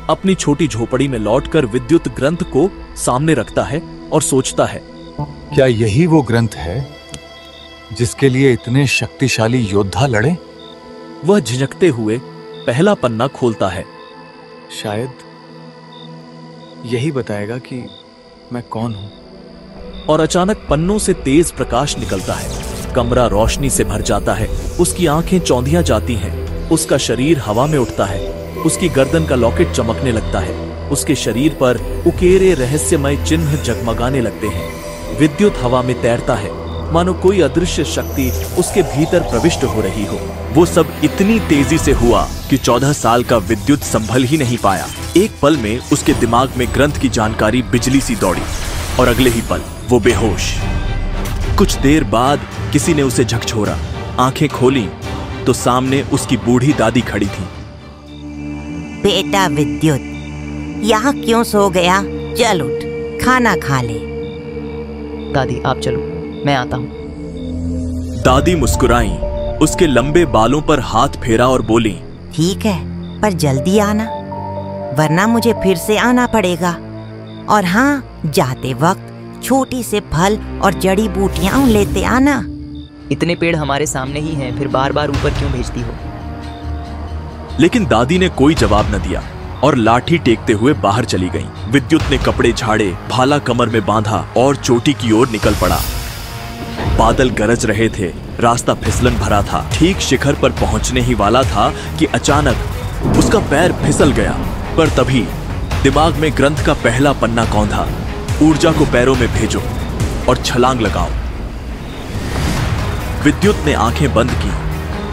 अपनी छोटी झोपड़ी में लौटकर विद्युत ग्रंथ को सामने रखता है और सोचता है, क्या यही वो ग्रंथ है जिसके लिए इतने शक्तिशाली योद्धा लड़े? वह झिझकते हुए पहला पन्ना खोलता है। शायद यही बताएगा कि मैं कौन हूं। और अचानक पन्नों से तेज प्रकाश निकलता है। कमरा रोशनी से भर जाता है। उसकी आंखें चौंधिया जाती हैं। उसका शरीर हवा में उठता है। उसकी गर्दन का लॉकेट चमकने लगता है। उसके शरीर पर उकेरे रहस्यमय चिन्ह जगमगाने लगते हैं। विद्युत हवा में तैरता है, मानो कोई अदृश्य शक्ति उसके भीतर प्रविष्ट हो रही हो। वो सब इतनी तेजी से हुआ कि 14 साल का विद्युत संभल ही नहीं पाया। एक पल में उसके दिमाग में ग्रंथ की जानकारी बिजली सी दौड़ी और अगले ही पल वो बेहोश। कुछ देर बाद किसी ने उसे झकझोरा। आंखें खोली तो सामने उसकी बूढ़ी दादी खड़ी थी। बेटा विद्युत, यहाँ क्यों सो गया? चल उठ, खाना खा ले। दादी आप चलो, मैं आता हूँ। दादी मुस्कुराई, उसके लंबे बालों पर हाथ फेरा और बोली, ठीक है, पर जल्दी आना, वरना मुझे फिर से आना पड़ेगा। और हाँ, जाते वक्त छोटी से फल और जड़ी बूटियां लेते आना। इतने पेड़ हमारे सामने ही हैं, फिर बार बार ऊपर क्यों भेजती हो? लेकिन दादी ने कोई जवाब न दिया और लाठी टेकते हुए बाहर चली गईं। विद्युत ने कपड़े झाड़े, भाला कमर में बांधा और चोटी की ओर निकल पड़ा। बादल गरज रहे थे, रास्ता फिसलन भरा था। ठीक शिखर पर पहुंचने ही वाला था कि अचानक उसका पैर फिसल गया। पर तभी दिमाग में ग्रंथ का पहला पन्ना कौंधा, ऊर्जा को पैरों में भेजो और छलांग लगाओ। विद्युत ने आंखें बंद की,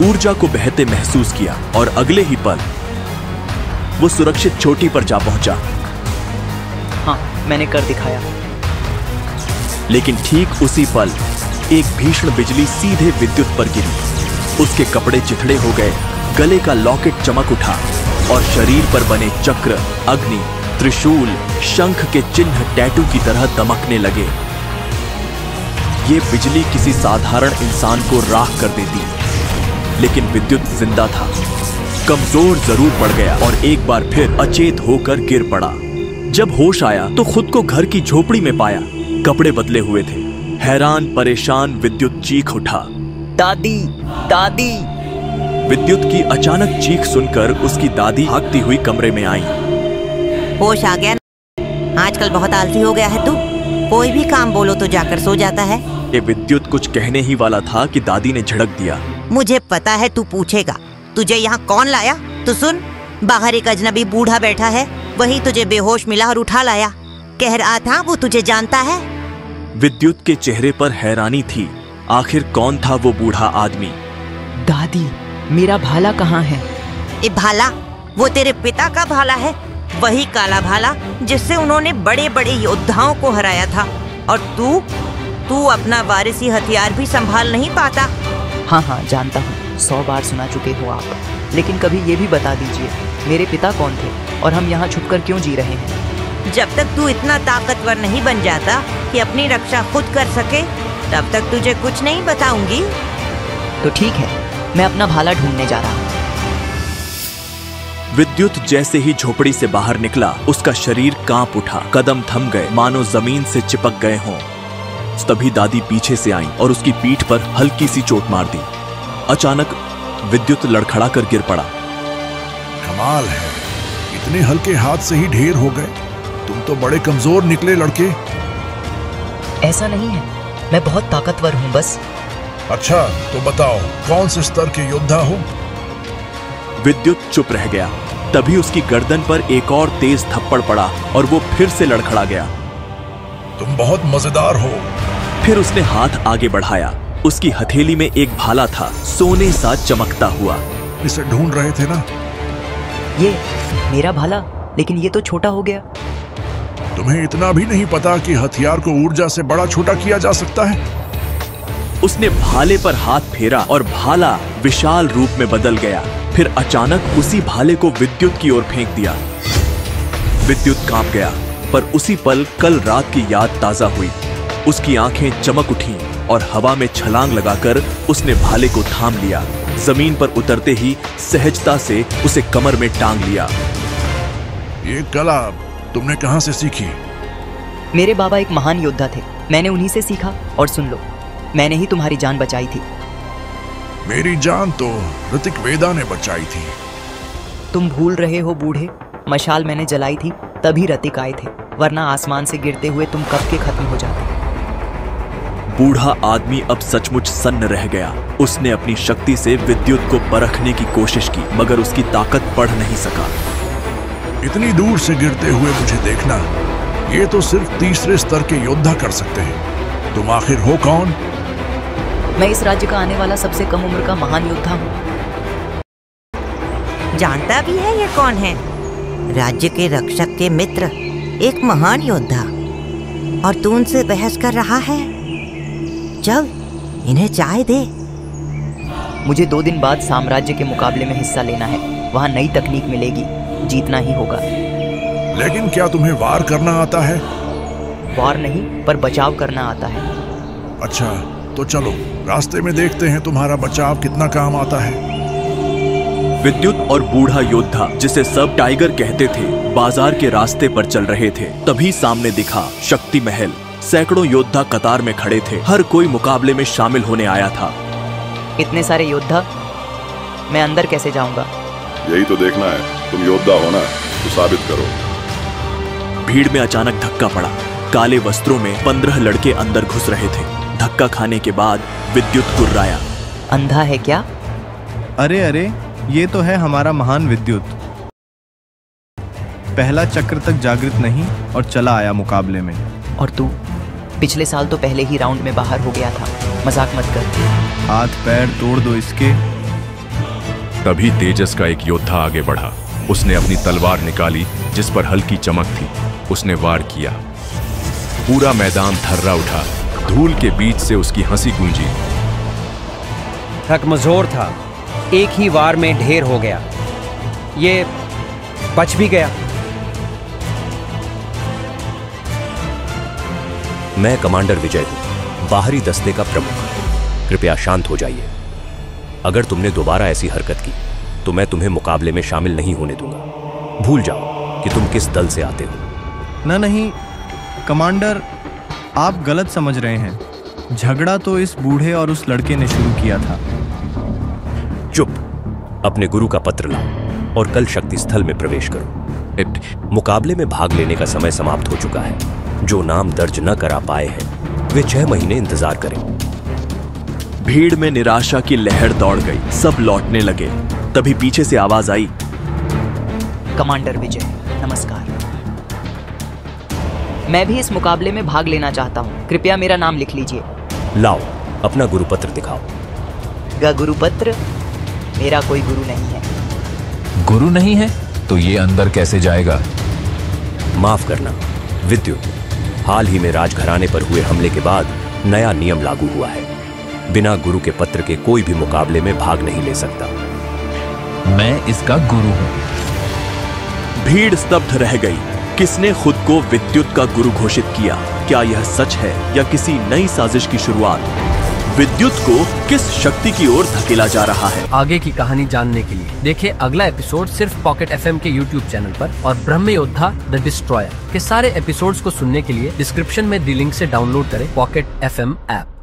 ऊर्जा को बहते महसूस किया और अगले ही पल वो सुरक्षित चोटी पर जा पहुंचा। हाँ, मैंने कर दिखाया। लेकिन ठीक उसी पल एक भीषण बिजली सीधे विद्युत पर गिरी। उसके कपड़े चिथड़े हो गए, गले का लॉकेट चमक उठा और शरीर पर बने चक्र, अग्नि, त्रिशूल, शंख के चिन्ह टैटू की तरह दमकने लगे। ये बिजली किसी साधारण इंसान को राख कर देती, लेकिन विद्युत जिंदा था। कमजोर जरूर पड़ गया और एक बार फिर अचेत होकर गिर पड़ा। जब होश आया तो खुद को घर की झोपड़ी में पाया। कपड़े बदले हुए थे। हैरान परेशान विद्युत चीख उठा, दादी, दादी। विद्युत की अचानक चीख सुनकर उसकी दादी भागती हुई कमरे में आई। होश आ गया? आजकल बहुत आलसी हो गया है तू। कोई भी काम बोलो तो जाकर सो जाता है। ये विद्युत कुछ कहने ही वाला था कि दादी ने झड़क दिया। मुझे पता है तू पूछेगा, तुझे यहाँ कौन लाया? तो सुन, बाहर एक अजनबी बूढ़ा बैठा है, वही तुझे बेहोश मिला और उठा लाया। कह रहा था वो तुझे जानता है। विद्युत के चेहरे पर हैरानी थी। आखिर कौन था वो बूढ़ा आदमी? दादी, मेरा भाला कहाँ है? ये भाला वो तेरे पिता का भाला है, वही काला भाला जिससे उन्होंने बड़े बड़े योद्धाओं को हराया था। और तू अपना वारिसी हथियार भी संभाल नहीं पाता। हाँ हाँ, जानता हूँ, 100 बार सुना चुके हो आप। लेकिन कभी ये भी बता दीजिए, मेरे पिता कौन थे और हम यहाँ छुपकर क्यों जी रहे हैं? जब तक तू इतना ताकतवर नहीं बन जाता कि अपनी रक्षा खुद कर सके, तब तक तुझे कुछ नहीं बताऊंगी। तो ठीक है, मैं अपना भाला ढूंढने जा रहा हूँ। विद्युत जैसे ही झोपड़ी से बाहर निकला, उसका शरीर कांप उठा। कदम थम गए, मानो जमीन से चिपक गए हों। तभी दादी पीछे से आई और उसकी पीठ पर हल्की सी चोट मार दी। अचानक विद्युत लड़खड़ा कर गिर पड़ा। कमाल है, इतने हल्के हाथ से ही ढेर हो गए। तुम तो बड़े कमजोर निकले लड़के। ऐसा नहीं है, मैं बहुत ताकतवर हूँ बस। अच्छा, तो बताओ कौन से स्तर के योद्धा हो? विद्युत चुप रह गया। तभी उसकी गर्दन पर एक और तेज थप्पड़ पड़ा और वो फिर से लड़खड़ा गया। तुम बहुत मजेदार हो। फिर उसने हाथ आगे बढ़ाया। उसकी हथेली में एक भाला था, सोने सा चमकता हुआ। इसे ढूंढ रहे थे ना? ये मेरा भाला, लेकिन ये तो छोटा हो गया। तुम्हें इतना भी नहीं पता कि हथियार को ऊर्जा से बड़ा छोटा किया जा सकता है? उसने भाले पर हाथ फेरा और भाला विशाल रूप में बदल गया। फिर अचानक उसी भाले को विद्युत की ओर फेंक दिया। विद्युत कांप गया, पर उसी पल कल रात की याद ताजा हुई। उसकी आंखें चमक उठीं और हवा में छलांग लगाकर उसने भाले को थाम लिया। जमीन पर उतरते ही सहजता से उसे कमर में टांग लिया। ये कला तुमने कहाँ से सीखी? मेरे बाबा एक महान योद्धा थे, मैंने उन्हीं से सीखा। और सुन लो, मैंने ही तुम्हारी जान बचाई थी। मेरी जान तो ऋतिक वेदा ने बचाई थी। तुम भूल रहे हो बूढ़े, मशाल मैंने जलाई थी तभी ऋतिक आए थे, वरना आसमान से गिरते हुए तुम कब के खत्म हो जाते। बूढ़ा आदमी अब सचमुच सन्न रह गया। उसने अपनी शक्ति से विद्युत को परखने की कोशिश की, मगर उसकी ताकत बढ़ नहीं सका। इतनी दूर से गिरते हुए मुझे देखना, ये तो सिर्फ तीसरे स्तर के योद्धा कर सकते हैं। तुम आखिर हो कौन? मैं इस राज्य का आने वाला सबसे कम उम्र का महान योद्धा हूँ। जानता भी है ये कौन है? राज्य के रक्षक के मित्र, एक महान योद्धा। और तू उनसे बहस कर रहा है? चल, इन्हें चाय दे। मुझे 2 दिन बाद साम्राज्य के मुकाबले में हिस्सा लेना है। वहाँ नई तकनीक मिलेगी, जीतना ही होगा। लेकिन क्या तुम्हें वार करना आता है? वार नहीं, पर बचाव करना आता है। अच्छा, तो चलो रास्ते में देखते हैं तुम्हारा बचाव कितना काम आता है। विद्युत और बूढ़ा योद्धा, जिसे सब टाइगर कहते थे, बाजार के रास्ते पर चल रहे थे। तभी सामने दिखा शक्ति महल। सैकड़ों योद्धा कतार में खड़े थे, हर कोई मुकाबले में शामिल होने आया था। इतने सारे योद्धा, मैं अंदर कैसे जाऊंगा? यही तो देखना है, तुम योद्धा हो ना, तो साबित करो। भीड़ में अचानक धक्का पड़ा। काले वस्त्रों में 15 लड़के अंदर घुस रहे थे। धक्का खाने के बाद विद्युत गुर्राया। अंधा है क्या? अरे अरे, ये तो है हमारा महान विद्युत। पहला चक्र तक जागृत नहीं और चला आया मुकाबले में। और तू पिछले साल तो पहले ही राउंड में बाहर हो गया था। मजाक मत कर। हाथ पैर तोड़ दो इसके। तभी तेजस का एक योद्धा आगे बढ़ा। उसने अपनी तलवार निकाली जिस पर हल्की चमक थी। उसने वार किया। पूरा मैदान थर्रा उठा। धूल के बीच से उसकी हंसी गूंजी। कमजोर था, एक ही वार में ढेर हो गया। ये बच भी गया। मैं कमांडर विजय हूं, बाहरी दस्ते का प्रमुख। कृपया शांत हो जाइए। अगर तुमने दोबारा ऐसी हरकत की तो मैं तुम्हें मुकाबले में शामिल नहीं होने दूंगा। भूल जाओ कि तुम किस दल से आते हो। नहीं कमांडर, आप गलत समझ रहे हैं। झगड़ा तो इस बूढ़े और उस लड़के ने शुरू किया था। चुप। अपने गुरु का पत्र लाओ और कल शक्ति स्थल में प्रवेश करो। मुकाबले में भाग लेने का समय समाप्त हो चुका है। जो नाम दर्ज न करा पाए हैं वे 6 महीने इंतजार करें। भीड़ में निराशा की लहर दौड़ गई। सब लौटने लगे। तभी पीछे से आवाज आई, कमांडर विजय, नमस्कार। मैं भी इस मुकाबले में भाग लेना चाहता हूँ। कृपया मेरा नाम लिख लीजिए। लाओ, अपना गुरुपत्र दिखाओ। गुरुपत्र? मेरा कोई गुरु नहीं है। गुरु नहीं है तो ये अंदर कैसे जाएगा? माफ करना विद्युत, हाल ही में राजघराने पर हुए हमले के बाद नया नियम लागू हुआ है। बिना गुरु के पत्र के कोई भी मुकाबले में भाग नहीं ले सकता। मैं इसका गुरु हूं। भीड़ स्तब्ध रह गई। किसने खुद को विद्युत का गुरु घोषित किया? क्या यह सच है या किसी नई साजिश की शुरुआत? विद्युत को किस शक्ति की ओर धकेला जा रहा है? आगे की कहानी जानने के लिए देखिए अगला एपिसोड सिर्फ पॉकेट FM के YouTube चैनल पर। और ब्रह्म योद्धा द डिस्ट्रॉयर के सारे एपिसोड्स को सुनने के लिए डिस्क्रिप्शन में दी लिंक से डाउनलोड करें पॉकेट FM ऐप।